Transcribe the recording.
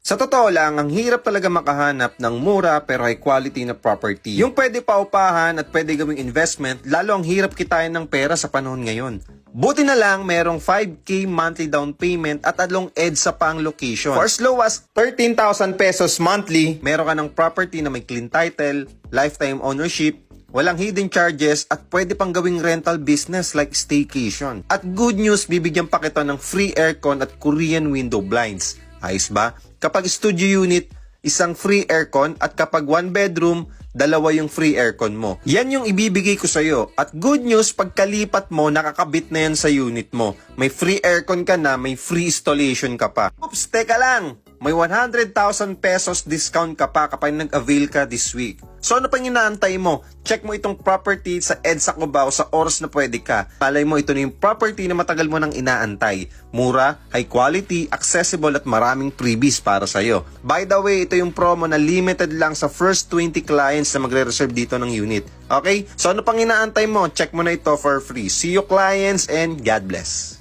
Sa totoo lang, ang hirap talaga makahanap ng mura pero high quality na property. Yung pwede paupahan at pwede gawing investment, lalo ang hirap kitain ng pera sa panahon ngayon. Buti na lang merong 5K monthly down payment at along EDSA pa ang location. For as low as 13,000 pesos monthly, meron ka ng property na may clean title, lifetime ownership, walang hidden charges at pwede pang gawing rental business like staycation. At good news, bibigyan pa kita ng free aircon at Korean window blinds. Ayos ba? Kapag studio unit, isang free aircon at kapag one bedroom, dalawa yung free aircon mo. Yan yung ibibigay ko sa'yo. At good news, pagkalipat mo, nakakabit na yan sa unit mo. May free aircon ka na, may free installation ka pa. Oops, teka lang! May 100,000 pesos discount ka pa kapag nag-avail ka this week. So ano pang inaantay mo? Check mo itong property sa EDSA Cubao sa oras na pwede ka. Malay mo ito na yung property na matagal mo nang inaantay. Mura, high quality, accessible at maraming freebies para sa'yo. By the way, ito yung promo na limited lang sa first 20 clients na magre-reserve dito ng unit. Okay? So ano pang inaantay mo? Check mo na ito for free. See you clients and God bless.